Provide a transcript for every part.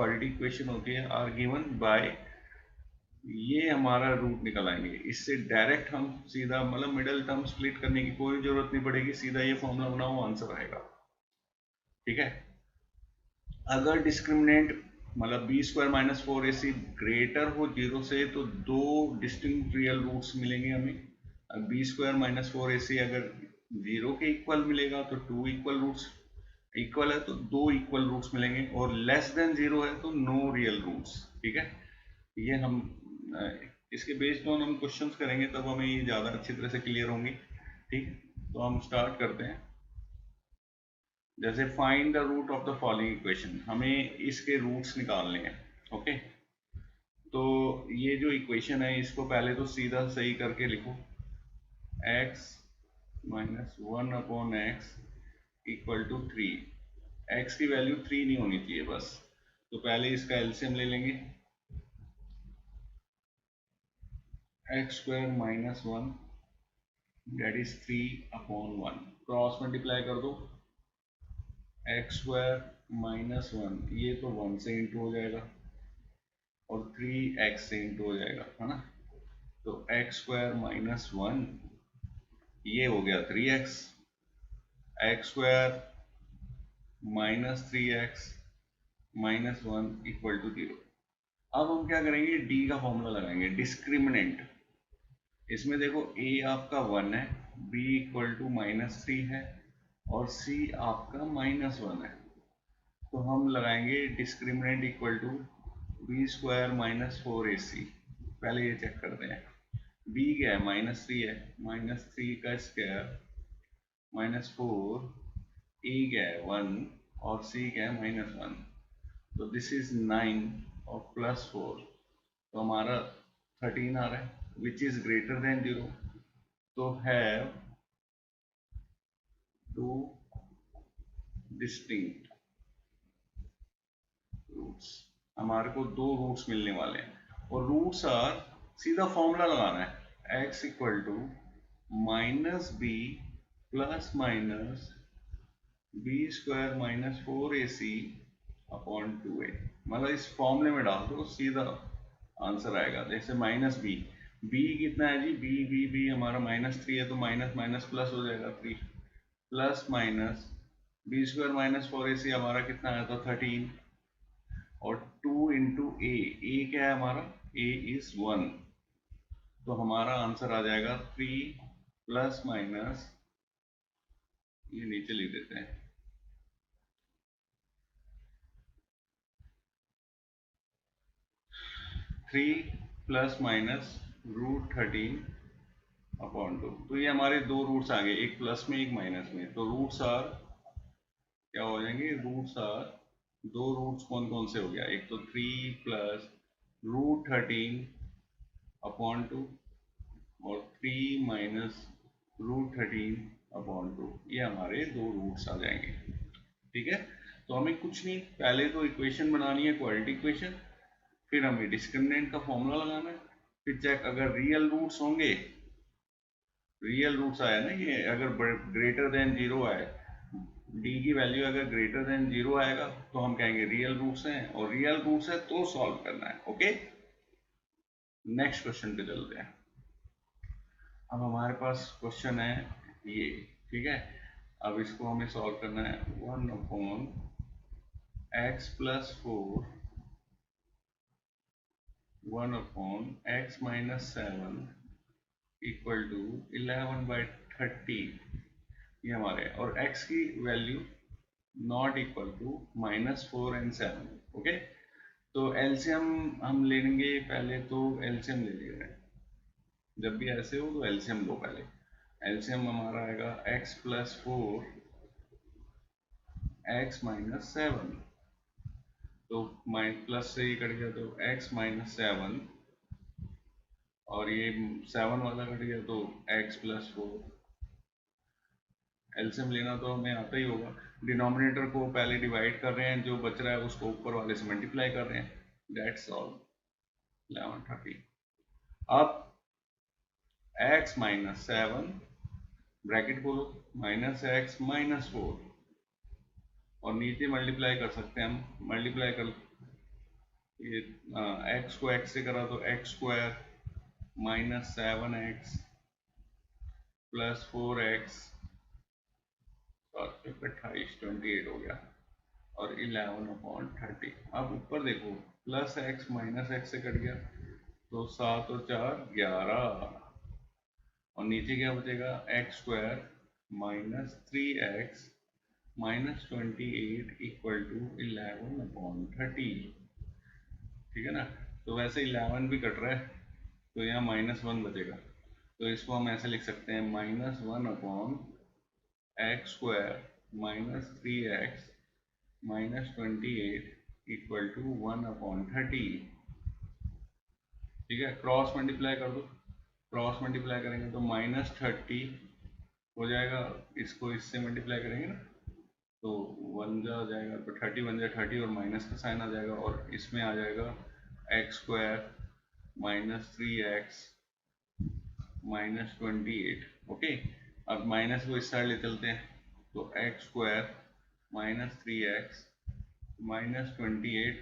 Quadratic equation होती है are given by, ये हमारा रूट निकल आएंगे, इससे डायरेक्ट हम सीधा मतलब मिडिल टर्म स्प्लिट करने की कोई जरूरत नहीं पड़ेगी, सीधा ये फॉर्मूला बनाओ आंसर आएगा। ठीक है, अगर डिस्क्रिमिनेंट मतलब B square minus 4ac greater हो 0 से तो दो डिस्टिंक्ट रियल रूट्स मिलेंगे हमें। बी स्क्वायर माइनस 4ac अगर 0 के इक्वल मिलेगा तो 2 इक्वल रूट्स, इक्वल है तो 2 इक्वल रूट्स मिलेंगे, और लेस देन 0 है तो नो रियल रूट्स। ठीक है, ये हम इसके बेस्ड ऑन हम क्वेश्चंस करेंगे तब हमें ये ज़्यादा अच्छी तरह से क्लियर होंगे। ठीक, तो हम स्टार्ट करते हैं। जैसे find the root of the following equation, हमें इसके रूट्स निकालने हैं। ओके, तो ये जो इक्वेशन है इसको पहले तो सीधा सही करके लिखो, x minus 1 upon X equal to 3। x की वैल्यू 3 नहीं होनी चाहिए बस, तो पहले इसका एलसीएम ले लेंगे, x square minus 1 that is 3 upon 1, cross multiply कर दो, एक्स स्क्वायर माइनस 1 ये तो 1 से इंटू हो जाएगा और 3x से इंटू हो जाएगा, है ना। तो एक्स स्क्वायर माइनस 1 ये हो गया 3x, X square minus 3x minus 1 equal to 0। अब हम क्या करेंगे, d का फॉर्मूला लगाएंगे, डिस्क्रिमिनेंट। इसमें देखो a आपका 1 है, b इक्वल टू माइनस 3 है और c आपका माइनस 1 है, तो हम लगाएंगे discriminant equal to B square minus 4ac। पहले ये चेक करते हैं, b क्या है, माइनस 3 है, माइनस 3 का स्क्वायर माइनस 4, a क्या है 1 और c क्या है माइनस 1, तो दिस इज 9 और प्लस 4, तो हमारा 13 आ रहा है, विच इज ग्रेटर देन 0, तो हैव टू डिस्टिंक्ट रूट्स, हमारे को दो रूट्स मिलने वाले हैं, और रूट्स आर, सीधा फॉर्मूला लगाना है, x equal to minus B plus minus B square minus 4ac upon 2a, मतलब इस फॉर्मूले में डाल दो सीधा आंसर आएगा। जैसे माइनस बी, बी कितना है जी, बी बी बी हमारा माइनस 3 है, तो माइनस माइनस प्लस हो जाएगा 3, plus minus B square minus 4ac हमारा कितना आया था 13, और 2 इंटू ए क्या है हमारा, a इज 1, तो हमारा आंसर आ जाएगा 3 प्लस माइनस, ये नीचे लिख देते हैं, 3 प्लस माइनस रूट 13 अपॉन 2, तो ये हमारे दो रूट्स आ गए, एक प्लस में एक माइनस में, तो रूट्स आर क्या हो जाएंगे, रूट्स आर, दो रूट्स कौन कौन से हो गया, एक तो 3 प्लस रूट 13 अपॉन 2 और 3 माइनस रूट 13 अपॉन 2, ये हमारे दो रूट्स आ जाएंगे। ठीक है, तो हमें कुछ नहीं, पहले तो इक्वेशन बनानी है क्वाड्रेटिक इक्वेशन, फिर हमें डिस्क्रिमिनेंट का फॉर्मूला लगाना है, फिर चेक अगर रियल रूट्स होंगे, रियल रूट्स आया ना ये, अगर ग्रेटर देन 0 आए, d की वैल्यू अगर ग्रेटर देन 0 आएगा तो हम कहेंगे रियल रूट्स हैं, और रियल रूट्स है तो सॉल्व करना है। ओके, नेक्स्ट क्वेश्चन पे चलते हैं। अब हमारे पास क्वेश्चन है ये, ठीक है, अब इसको हमें सॉल्व करना है, 1 upon X plus 4 1 upon X minus 7 equal to 11/30, ये हमारे, और x की वैल्यू not equal to -4 and 7। Okay, तो एलसीएम हम लेंगे, पहले तो एलसीएम ले लेंगे, जब भी ऐसे हो तो एलसीएम लो पहले, एलसीएम हमारा आएगा x प्लस 4 x माइनस 7, तो प्लस से ही कट गया तो x माइनस 7, और ये 7 वाला कट गया तो x प्लस 4, एलसीएम लेना तो हमें आता ही होगा, डिनोमिनेटर को पहले डिवाइड कर रहे हैं, जो बच रहा है उसको ऊपर वाले से मल्टीप्लाई कर रहे हैं, दैट्स ऑल, 1130। अब x माइनस 7 ब्रैकेट खोलो माइनस x माइनस 4, और नीचे मल्टीप्लाई कर सकते हैं हम, मल्टीप्लाई कर ये एक्स को एक्स से करा तो x square minus 7x plus 4x और 28 हो गया और 11/30। अब ऊपर देखो प्लस एक्स माइनस एक्स से कट गया तो 7 और 4 11 और नीचे क्या बचेगा X square minus 3x minus 28 equal to 11/30। ठीक है ना। तो वैसे 11 भी कट रहा है तो यहाँ -1 बचेगा, तो इसको हम ऐसे लिख सकते हैं -1/x² minus 3x minus 28 equal to 1/30। ठीक है, क्रॉस मल्टीप्लाई कर दो। क्रॉस मल्टीप्लाई करेंगे तो -30 हो जाएगा, इसको इससे मल्टीप्लाई करेंगे ना तो 1 जा जाएगा, तो 30 1 जा 30 और माइनस का साइन आ जाएगा और इसमें आ जाएगा x² minus 3x minus 28। Okay, अब माइनस को इस साइड ले चलते हैं तो x² माइनस 3x माइनस 28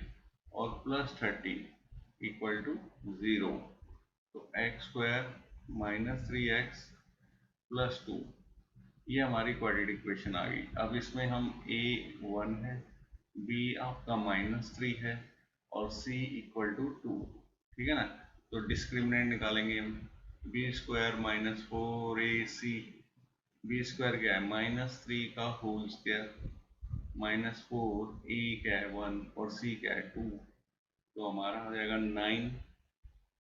और प्लस 30 इक्वल टू 0। तो x² माइनस 3x प्लस 2, ये हमारी क्वाड्रेटिक इक्वेशन आ गई। अब इसमें हम a 1 है, b आपका -3 है और c इक्वल टू 2। ठीक है ना। तो डिस्क्रिमिनेंट निकालेंगे हम, b² माइनस 4ac, b² क्या है -3 का होल स्क्वायर माइनस 4, a क्या है 1 और c क्या है 2। तो हमारा आ जाएगा 9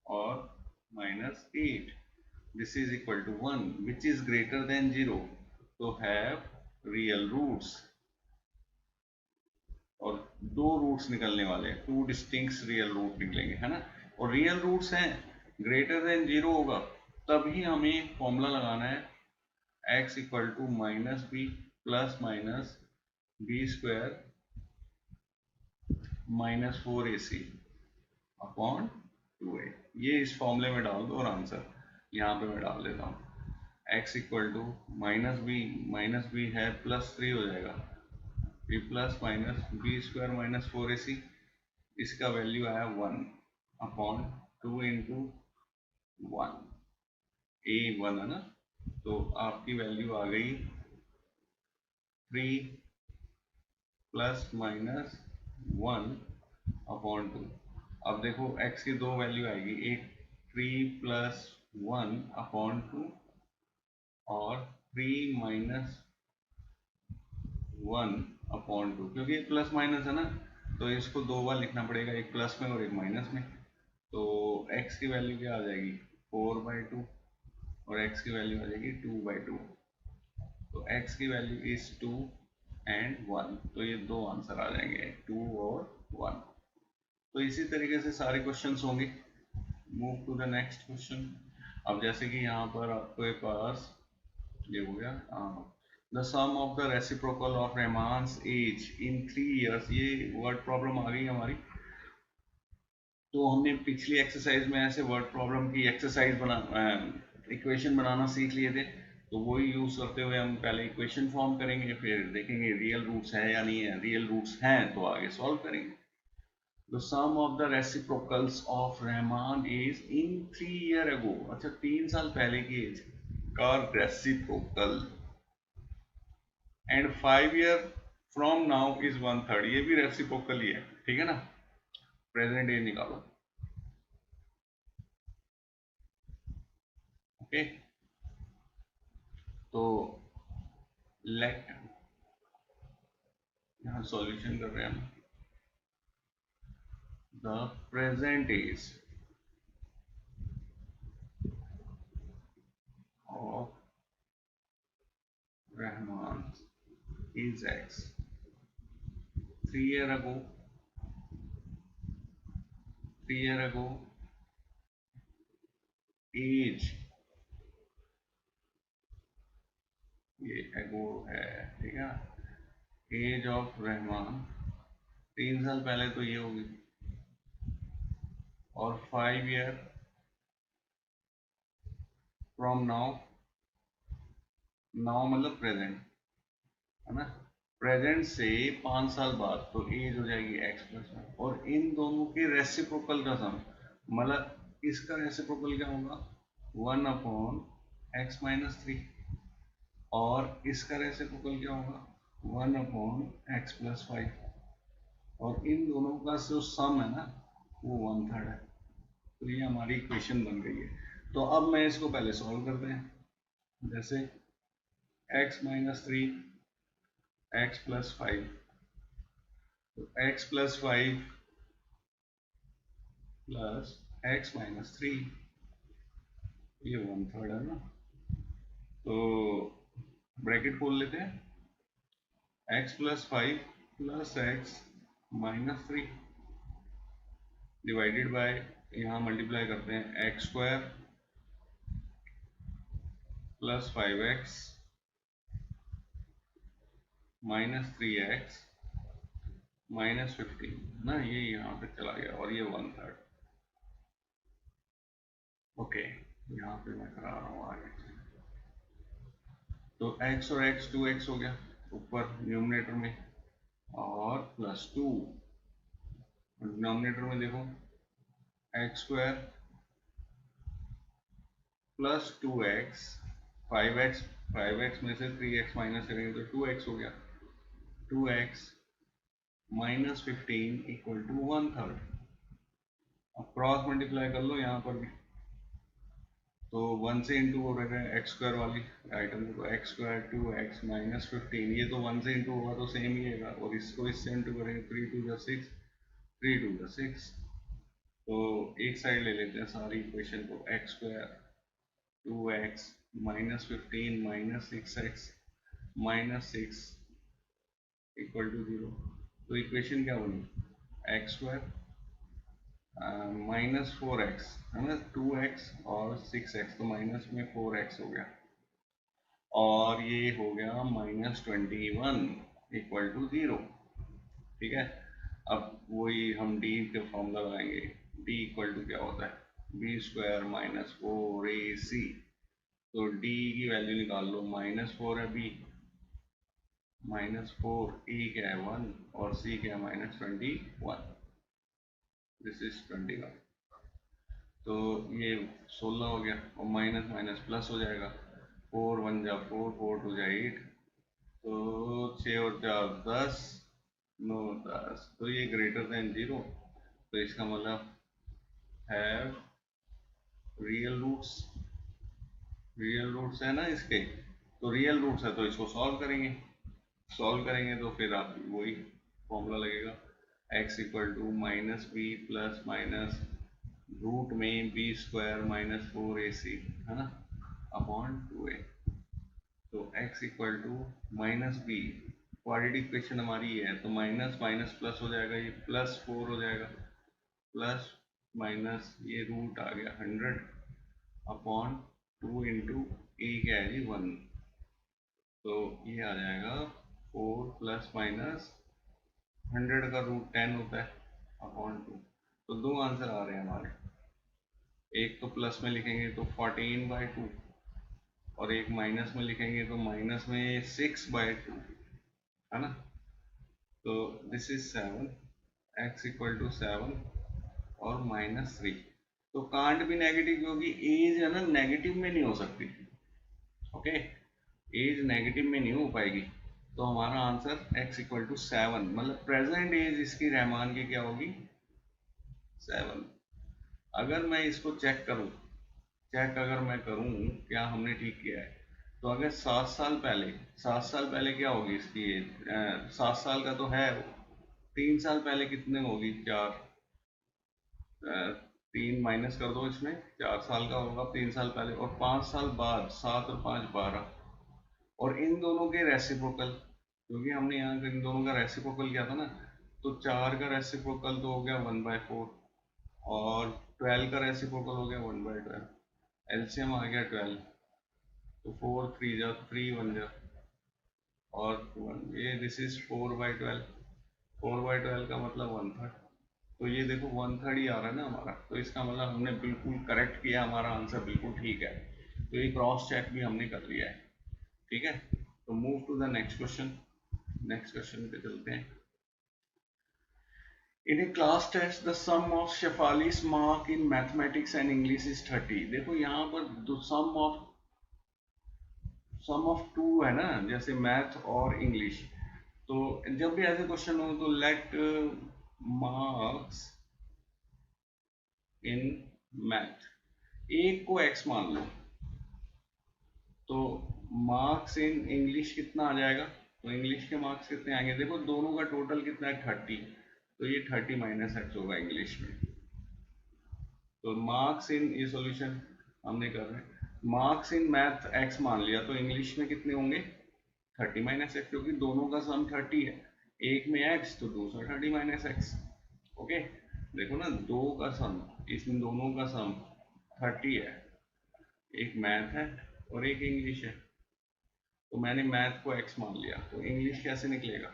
और -8। This is equal to 1 which is greater than 0 तो हैव रियल रूट्स। और दो रूट्स निकलने वाले हैं, टू डिस्टिंक्ट रियल रूट निकलेंगे, है ना। और रियल रूट्स हैं, ग्रेटर देन 0 होगा तभी हमें फॉर्मूला लगाना है x equal to -b plus minus b² minus 4ac upon 2a। ये इस फॉर्मूले में डाल दो और आंसर यहाँ पे मैं डाल देता हूँ। x equal to minus B है +3 हो जाएगा, b plus minus b² minus 4ac, इसका वैल्यू आया 1 अपॉन 2 इंटू 1, a 1 है ना, तो आपकी वैल्यू आ गई 3 प्लस माइनस 1 अपॉन 2। अब देखो x की दो वैल्यू आएगी, एक 3 प्लस 1 अपॉन 2 और 3 माइनस 1 अपॉन 2, क्योंकि प्लस माइनस है ना तो इसको दो बार लिखना पड़ेगा, एक प्लस में और एक माइनस में। तो x की वैल्यू क्या आ जाएगी 4/2 और x की वैल्यू आ जाएगी 2/2। तो x की वैल्यू इज 2 एंड 1, तो ये दो आंसर आ जाएंगे 2 और 1। तो इसी तरीके से सारे क्वेश्चंस होंगे। Move to the next question. अब जैसे कि यहाँ पर आपके पास ये हो गया, the sum of the reciprocal of Rahman's age in 3 years, ये वर्ड प्रॉब्लम आ गई हमारी। तो हमने पिछली एक्सरसाइज में ऐसे वर्ड प्रॉब्लम की एक्सरसाइज इक्वेशन बनाना सीख लिए थे, तो वही यूज करते हुए हम पहले इक्वेशन फॉर्म करेंगे, फिर देखेंगे रियल रूट्स है या नहीं है, रियल रूट्स हैं तो आगे सॉल्व करेंगे। The sum of the reciprocals of Rahman is in 3 year ago, अच्छा 3 साल पहले की एज का reciprocal, and 5 year from now is 1/3, ये भी रेसिप्रोकल ही है। ठीक है ना। प्रेजेंट एज निकालो। ओके, तो लेट यहाँ सॉल्यूशन कर रहे हैं हम। The present age of Rahman is x 3 year ago, 3 year ago age, ये एगो है, ठीक है। एज ऑफ रहमान 3 साल पहले तो ये होगी, और 5 year फ्रॉम नाउ, नाउ मतलब प्रेजेंट है ना, प्रेजेंट से 5 साल बाद, तो एज हो जाएगी x+1, और इन दोनों के रेसिप्रोकल का सम, मतलब इसका रेसिप्रोकल क्या होगा 1/x-3, और इसका रेसिप्रोकल क्या होगा 1/x+5, और इन दोनों का जो सम है ना वो 1/3 है। तो ये हमारी इक्वेशन बन गई है। तो अब मैं इसको पहले सॉल्व करते हैं। जैसे x-3 x+5, तो x+5 प्लस x-3, ये 1/3 है ना, तो ब्रैकेट खोल लेते हैं, x+5 plus x-3 divided by, यहाँ मल्टीप्लाई करते हैं x² plus 5x minus 3x minus 15 ना, ये यहाँ पे चला गया और ये 1/3। ओके, यहाँ पे मैं करा रहा हूँ आगे। तो x और x 2x हो गया ऊपर न्यूमरेटर में, और प्लस 2 डिनोमिनेटर में देखो x² प्लस 2x 5x में से 3x माइनस करेंगे तो 2x हो गया, 2x माइनस 15 इक्वल टू 1/3। अब क्रॉस मल्टीप्लाई कर लो यहाँ पर भी, तो 1 से इंटू हो रहा है x² वाली आइटम, तो x² 2x माइनस 15, ये तो 1 से इंटू होगा तो सेम ही है, और इसको इससे इंटू करेंगे 3 2 6 3 2 6। तो एक साइड ले लेते हैं सारी इक्वेशन को, x² 2x minus 15 minus 6x minus 6 equal to 0। तो इक्वेशन क्या बनी, x² माइनस 4x है ना, 2x और 6x, तो माइनस में 4x हो गया, और ये हो गया -21 इक्वल टू 0। ठीक है, अब वही हम d के फॉर्मूला लगाएंगे, d इक्वल टू क्या होता है b² माइनस 4ac, तो d की वैल्यू निकाल लो, -4 है b, -4, e क्या है 1, और c क्या है -21, दिस इज 21। तो ये 16 हो गया, और माइनस माइनस प्लस हो जाएगा, 4 1 जा 4, 4 2 जा 8, तो 6 और 4 10, 9 10, तो ये ग्रेटर देन 0, तो इसका मतलब हैव रियल रूट्स है ना इसके, तो रियल रूट्स है तो इसको सॉल्व करेंगे तो फिर आप वही फॉर्मूला लगेगा, x equal to minus B plus minus root में b² माइनस 4ac है ना अपॉन 2a, तो x equal to minus B, quadratic equation हमारी ये है, तो माइनस माइनस प्लस हो जाएगा, ये प्लस 4 हो जाएगा, प्लस माइनस ये रूट आ गया 100 अपॉन 2 इंटू ए क्या है जी 1, तो ये आ जाएगा 4 प्लस माइनस 100 का रूट 10 होता है अपॉन 2। तो दो आंसर आ रहे हैं हमारे, एक तो प्लस में लिखेंगे तो 14/2, और एक माइनस में लिखेंगे तो माइनस में 6/2 है ना, तो this is 7, x equal to 7 और -3। तो कांट भी नेगेटिव, क्योंकि एज है ना नेगेटिव में नहीं हो सकती, ओके, एज नेगेटिव में नहीं हो पाएगी, तो हमारा आंसर x इक्वल टू 7, मतलब प्रेजेंट एज इसकी रहमान की क्या होगी 7। अगर मैं इसको चेक अगर मैं करूं क्या हमने ठीक किया है, तो अगर 7 साल पहले क्या होगी इसकी एज, 7 साल का तो है, 3 साल पहले कितने होगी 4, 3 माइनस कर दो इसमें, 4 साल का होगा 3 साल पहले, और 5 साल बाद 7 और 5 12, और इन दोनों के रेसिप्रोकल, क्योंकि हमने यहाँ इन दोनों का रेसिप्रोकल किया था ना, तो 4 का रेसिप्रोकल तो हो गया 1/4, और 12 का रेसिप्रोकल हो गया 1/12, एलसीएम आ गया 12, तो 4 3 जा 3 1 जा और 1, ये दिस इज 4/12, 4/12 का मतलब 1/3, तो ये देखो 1/3 ही आ रहा है ना हमारा, तो इसका मतलब हमने बिल्कुल करेक्ट किया, हमारा आंसर बिल्कुल ठीक है, तो ये क्रॉस चेक भी हमने कर लिया है। ठीक है, तो move to the next question. Next question पे चलते हैं। In a class test, the sum of Shefali's mark in mathematics and English is 30. देखो यहाँ पर सम ऑफ टू है ना, जैसे मैथ और इंग्लिश। तो जब भी ऐसे क्वेश्चन हो तो लेट मार्क्स इन मैथ, एक को x मान लो, तो मार्क्स इन इंग्लिश कितना आ जाएगा? तो इंग्लिश के मार्क्स कितने आएंगे? देखो दोनों का टोटल कितना है 30, तो ये 30 माइनस एक्स होगा इंग्लिश में। तो मार्क्स इन, ये सॉल्यूशन हमने कर रहे हैं, मार्क्स इन मैथ एक्स मान लिया, तो इंग्लिश में कितने होंगे? 30 माइनस एक्स, क्योंकि दोनों का सम 30 है, एक में एक्स तो दूसरा 30 माइनस एक्स। ओके, देखो ना, दो का सम, इन दोनों का सम 30 है, एक मैथ है और एक इंग्लिश है। तो मैंने मैथ को एक्स मान लिया, तो इंग्लिश कैसे निकलेगा?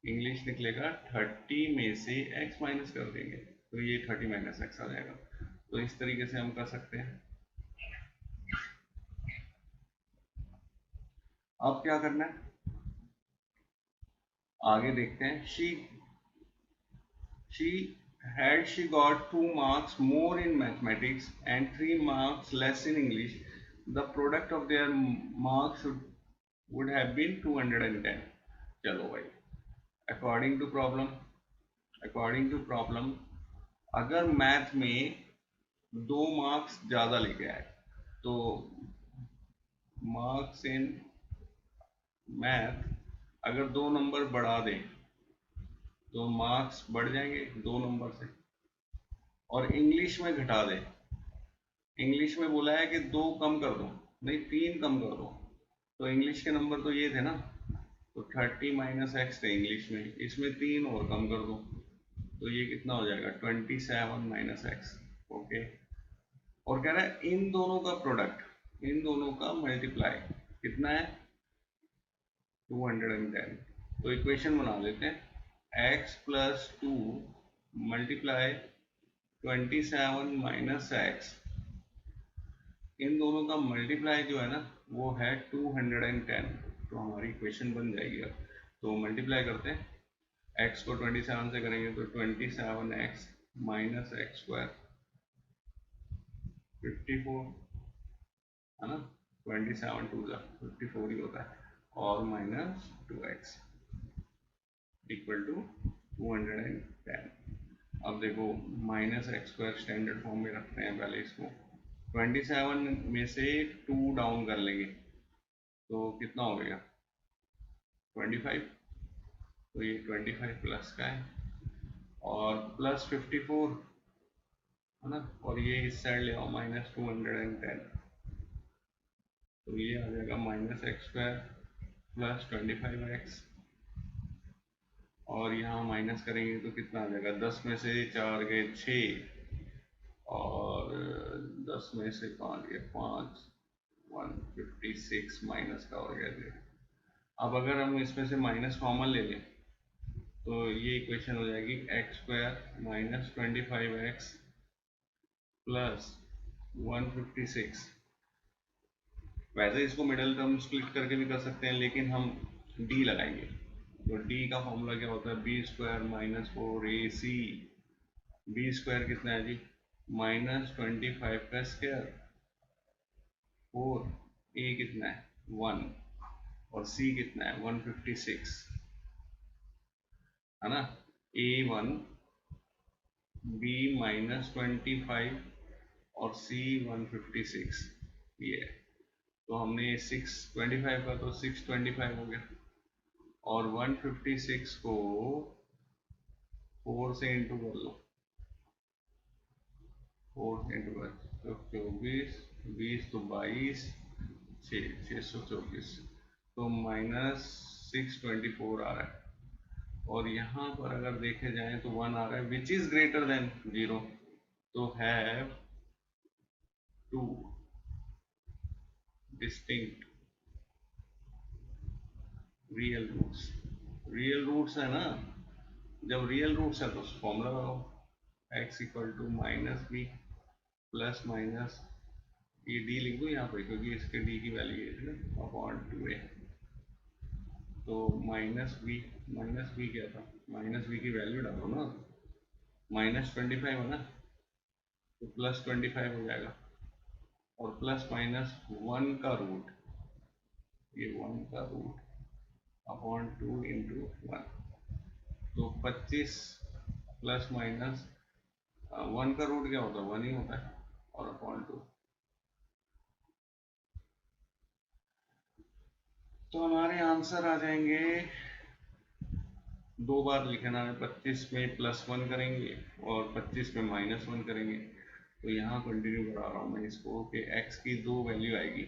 इंग्लिश निकलेगा 30 में से x माइनस कर देंगे, तो ये 30 माइनस एक्स आ जाएगा। तो इस तरीके से हम कर सकते हैं। अब क्या करना है, आगे देखते हैं। she got 2 marks more in mathematics and 3 marks less in English, the product of their marks would have been 210। चलो भाई, अकॉर्डिंग टू प्रॉब्लम अगर मैथ में 2 मार्क्स ज़्यादा लेके आए, तो मार्क्स इन मैथ अगर 2 नंबर बढ़ा दें तो मार्क्स बढ़ जाएंगे 2 नंबर से, और इंग्लिश में घटा दें, इंग्लिश में बोला है कि 2 कम कर दो, नहीं 3 कम कर दो, तो इंग्लिश के नंबर तो ये थे ना, तो 30 माइनस एक्स थे इंग्लिश में, इसमें 3 और कम कर दो, तो ये कितना हो जाएगा? 27 माइनस एक्स। ओके, और कह रहा है इन दोनों का प्रोडक्ट, इन दोनों का मल्टीप्लाई कितना है? 210। तो इक्वेशन बना लेते हैं, x plus 2 multiply 27 minus x, इन दोनों का मल्टीप्लाई जो है ना वो है 210। तो हमारी इक्वेशन बन जाएगी। अब तो मल्टीप्लाई करते हैं, x को 27 से करेंगे तो 27x माइनस एक्स स्क्वायर 54 है ना, 27 टू 54 ही होता है, और माइनस 2x इक्वल टू 210। अब देखो minus x square standard form में रखते हैं पहले इसको, 27 में से 2 डाउन कर लेंगे तो कितना हो गया? 25। तो ये 25 प्लस का है, और प्लस 54 है ना, और ये इस साइड ले आओ माइनस 210, तो ये आ जाएगा minus x square plus 25x, और यहाँ माइनस करेंगे तो कितना आ जाएगा? 10 में से 4 गए 6, और 10 में से 5 गए 5, 156 माइनस का हो गया। अब अगर हम इसमें से माइनस कॉमन ले लें तो ये इक्वेशन हो जाएगी x square minus 25x plus 156। वैसे इसको मिडल टर्म स्प्लिट करके भी कर सकते हैं, लेकिन हम डी लगाएंगे। तो डी का फॉर्मूला क्या होता है? B square minus 4ac। B square कितना है जी? माइनस 25 का स्क्वायर, 4, ए कितना है? 1, और सी कितना है? 156 है ना। A1 B माइनस 25 और C 156 ये है। तो हमने 625 का तो 625 हो गया, और 156 को 4 से इंटू कर लो, 4 से इंटू कर तो 24, 20 तो 22, 624, तो माइनस 624 आ रहा है। और यहाँ पर अगर देखे जाए तो 1 आ रहा है, विच इज ग्रेटर देन 0, तो have 2 distinct real roots. Real roots है ना, जब रियल रूट्स है तो फॉर्मूला लगाओ, x equal to minus B plus minus, ये d लिख दो यहाँ पर क्योंकि इसके d की वैल्यू है ना अपॉन 2a। तो माइनस बी क्या था, माइनस बी की वैल्यू डालो ना, -25 है ना, तो +25 हो जाएगा, और प्लस माइनस 1 का रूट, ये 1 का रूट अपॉन 2 इंटू 1, तो 25 प्लस माइनस 1 का रूट क्या होता है, 1 ही होता है, और अपॉन 2, तो हमारे आंसर आ जाएंगे, दो बार लिखना है, 25 में +1 करेंगे और 25 में -1 करेंगे। तो यहाँ कंटिन्यू करा रहा हूँ मैं इसको कि x की दो वैल्यू आएगी,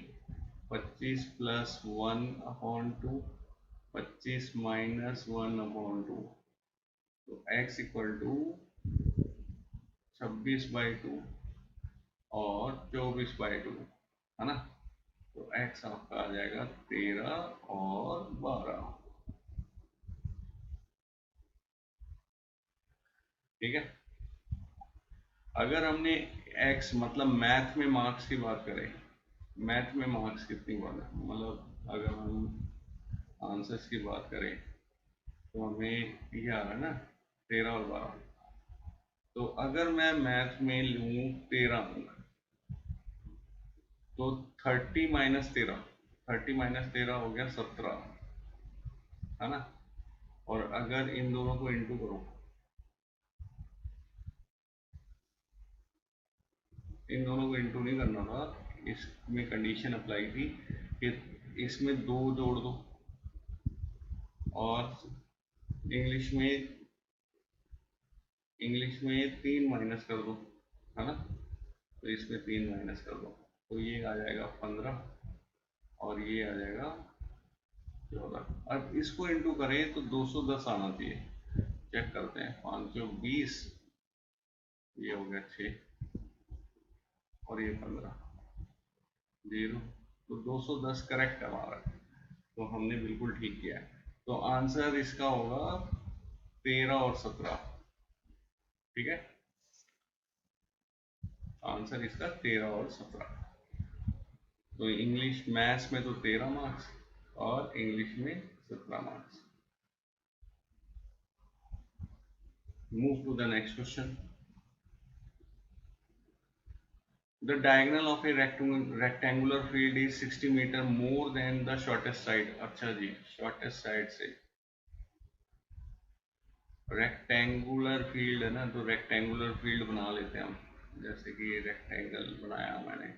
25 + 1 अपॉन 2, 25 - 1 अपॉन 2, तो x इक्वल टू 26/2 और 24/2, है ना, तो x आपका आ जाएगा 13 और 12। ठीक है, अगर हमने x मतलब मैथ में मार्क्स की बात करें, मैथ में मार्क्स कितनी बार है, मतलब अगर हम आंसर्स की बात करें तो हमें ये आ रहा है ना 13 और 12, तो अगर मैं मैथ में लूँ 13 अंक, तो 30 - 13, 30 - 13 हो गया 17, है ना, और अगर इन दोनों को इंटू करो, इन दोनों को इंटू नहीं करना था, इसमें कंडीशन अप्लाई थी कि इसमें 2 जोड़ दो और इंग्लिश में 3 माइनस कर दो, है ना, तो इसमें 3 माइनस कर दो, तो ये आ जाएगा 15 और ये आ जाएगा 14। अब इसको इंटू करें तो 210 आना चाहिए, चेक करते हैं, 5 × 20, ये हो गया 6 और ये 15, 0, तो 210 करेक्ट हमारा, तो हमने बिल्कुल ठीक किया है, तो आंसर इसका होगा 13 और 17। ठीक है, आंसर इसका 13 और 17, तो इंग्लिश मैथ्स में तो 13 मार्क्स और इंग्लिश में 17 marks. Move to the next question. The diagonal of a rectangular field is 60 meter more than the shortest side। अच्छा जी, shortest side से रेक्टेंगुलर फील्ड है ना, तो रेक्टेंगुलर फील्ड बना लेते हैं हम, जैसे कि ये रेक्टेंगल बनाया मैंने,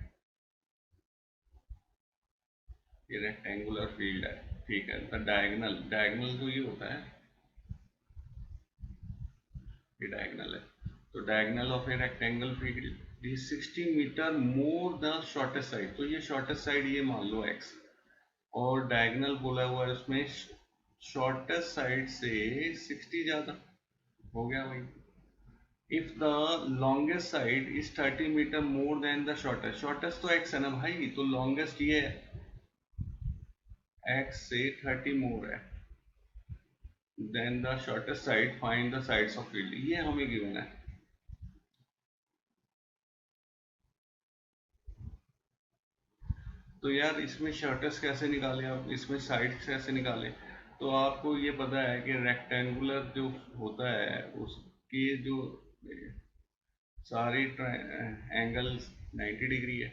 ये रेक्टेंगुलर फील्ड है, ठीक है, तो डायगोनल, डायगोनल तो ये होता है, ये डायगोनल है, तो diagonal of a rectangle field is 60 metre more the shortest side, तो ये शॉर्टेस्ट साइड ये मान लो x, और डायगोनल बोला हुआ है उसमें शॉर्टेस्ट साइड से 60 ज्यादा, हो गया भाई। If the longest side is 30 metre more than the shortest, shortest तो x है ना भाई, तो लॉन्गेस्ट ये है, x से 30 मोर है than the shortest side, find the sides of field, ये हमें गिवन है। तो यार इसमें शॉर्टेस्ट कैसे निकाले आप, इसमें साइड्स कैसे निकाले, तो आपको ये पता है कि रेक्टेंगुलर जो होता है उसके जो सारी एंगल्स 90 डिग्री है,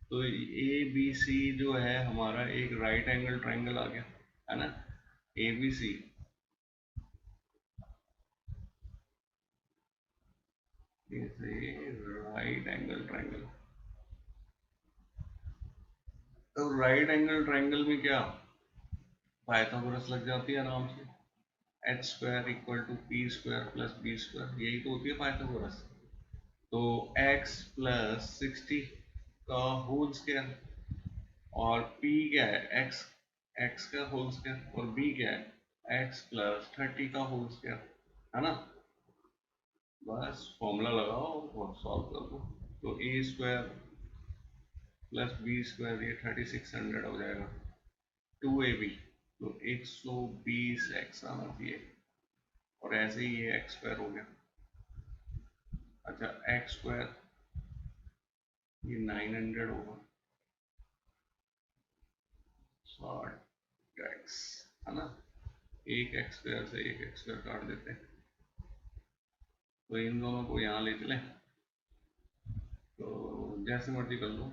तो ए बी सी जो है हमारा एक राइट एंगल ट्रायंगल आ गया, है ना, A B C, right angle triangle, तो राइट एंगल ट्रायंगल में क्या पाइथागोरस लग जाती है आराम से, h² = p² + b², यही तो होती है पाइथागोरस, तो x + 60 का होल स्क्वायर, और p क्या है, x का होल स्क्वायर, और b क्या है, x + 30 का होल स्क्वायर, है ना, बस फॉर्मूला लगाओ और सॉल्व कर दो, तो a² + b² ये 3600 हो जाएगा, 2ab, तो 120x आना चाहिए, और ऐसे ही ये x² हो गया, अच्छा x² ये 900 होगा, 60x, है ना, एक एक्स स्क्वायर से एक एक्स स्क्वायर काट देते हैं, तो इन दोनों को यहाँ ले चलें, तो जैसे मर्जी कर लो।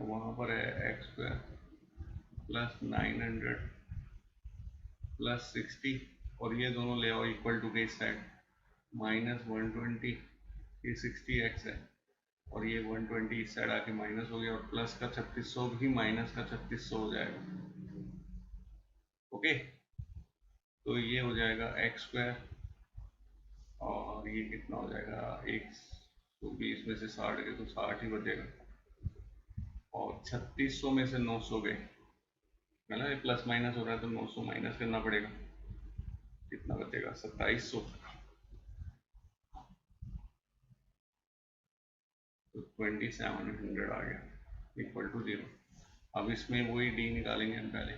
वहाँ पर है एक्स स्क्वायर प्लस 900 प्लस 60, और ये दोनों ले आओ इक्वल टू के इस साइड, माइनस 120, ये 60x है, और ये 120 इस साइड आके माइनस हो गया, और प्लस का 3600 भी माइनस का 3600 हो जाएगा। ओके, तो ये हो जाएगा एक्स स्क्वायर, और ये कितना हो जाएगा, 120 में से 60 गए तो 60 ही बचेगा, और 3600 में से 900 गए, है ना, ये प्लस माइनस हो रहा है तो 900 माइनस करना पड़ेगा, कितना बचेगा 2700, तो 2700 आ गया इक्वल टू 0। अब इसमें वही डी निकालेंगे हम पहले,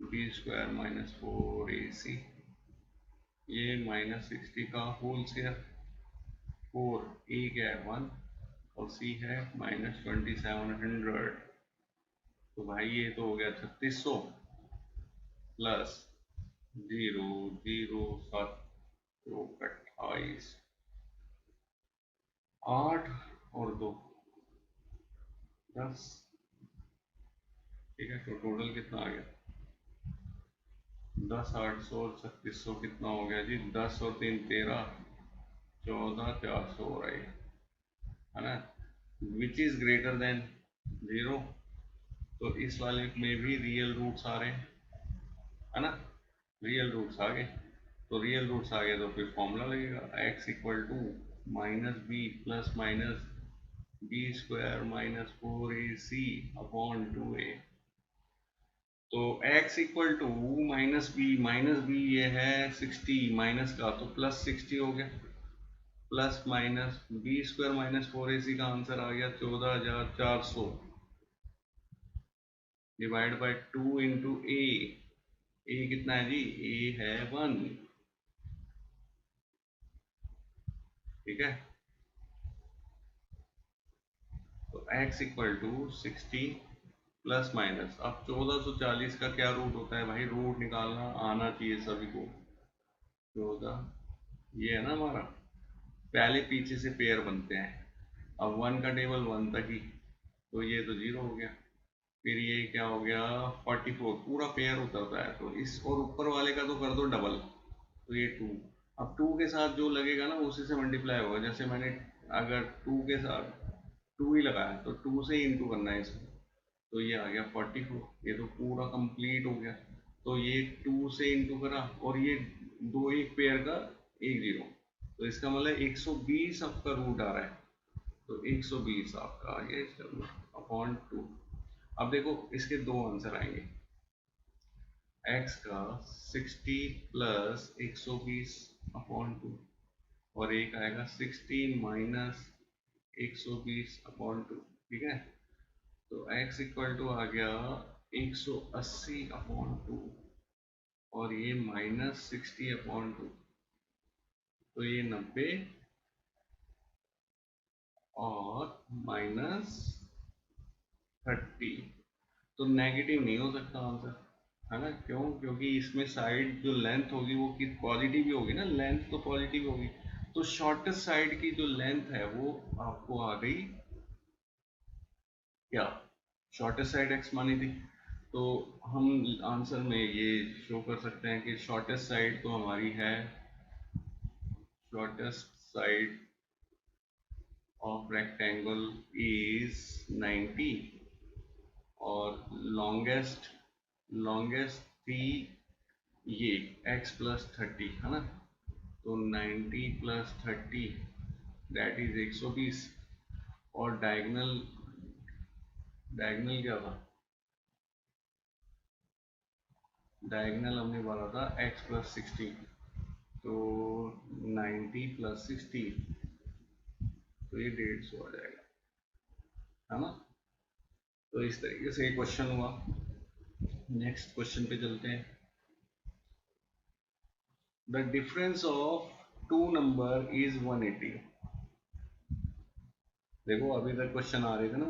बी स्क्वायर माइनस 4ac, ये माइनस 60 का होल स्क्वायर, 4 ए क्या है 1, और सी है माइनस 2700, तो भाई ये तो हो गया 3600 प्लस 0 0 7 तो 28, 8 और 2 10, ठीक है, तो टोटल कितना आ गया 10 800 और 3600 कितना हो गया जी, 10 और 3 13, 14 400 हो रहा है ना, विच इज ग्रेटर देन 0, तो इस वाले में भी रियल रूट्स आ रहे हैं, है ना, रियल रूट्स आ गए, तो रियल रूट्स आ गए तो फिर फॉर्मूला लगेगा x equal to minus B plus minus B square minus 4ac upon 2a, तो x equal to minus b ये है 60 माइनस का, तो प्लस 60 हो गया, plus minus B square minus 4ac का आंसर आ गया 14400, डिवाइड बाय 2 इंटू ए कितना है जी, ए है 1, ठीक है, तो x equal to 60 plus minus, अब 1440 का क्या रूट होता है भाई, रूट निकालना आना चाहिए सभी को, 14 ये है ना हमारा, पहले पीछे से पेयर बनते हैं, अब 1 का टेबल 1 तक ही, तो ये तो 0 हो गया, फिर ये क्या हो गया 44, पूरा पेयर उतरता है, तो इस और ऊपर वाले का तो कर दो डबल, तो ये 2, अब 2 के साथ जो लगेगा ना उसी से मल्टीप्लाई होगा, जैसे मैंने अगर 2 के साथ 2 ही लगाया तो 2 से ही इंटू करना है इसको, तो ये आ गया 44, ये तो पूरा कंप्लीट हो गया, तो ये 2 से इंटू करा, और ये दो एक पेयर का एक जीरो, तो इसका मतलब 120 आपका रूट आ रहा है, तो 120 आपका आ गया इसका रूट अपॉन 2। अब देखो इसके दो आंसर आएंगे, x का 60 प्लस 120 अपॉन 2, और एक आएगा 16 माइनस 120 अपॉन 2, ठीक है, तो x इक्वल टू आ गया 180 अपॉन 2, और ये माइनस 60 अपॉन 2, तो ये 90 और माइनस 30, तो नेगेटिव नहीं हो सकता आंसर, है ना, क्यों, क्योंकि इसमें साइड जो लेंथ होगी वो कि पॉजिटिव ही होगी ना, लेंथ तो पॉजिटिव होगी, तो शॉर्टेस्ट साइड की जो लेंथ है वो आपको आ गई क्या, शॉर्टेस्ट साइड x मानी थी, तो हम आंसर में ये शो कर सकते हैं कि शॉर्टेस्ट साइड तो हमारी है, shortest side of rectangle is 90, और लॉन्गेस्ट लॉन्गेस्ट थी ये x प्लस 30, है ना, तो 90 प्लस 30 दैट इज 120, और डायगनल डायगनल क्या था, डायगनल हमने बोला था x प्लस 60, तो 90 प्लस 60, तो ये 150 आ जाएगा, है ना, तो इस तरीके से ये क्वेश्चन हुआ। नेक्स्ट क्वेश्चन पे चलते हैं, the difference of two number is 180, देखो अभी तक क्वेश्चन आ रहे थे ना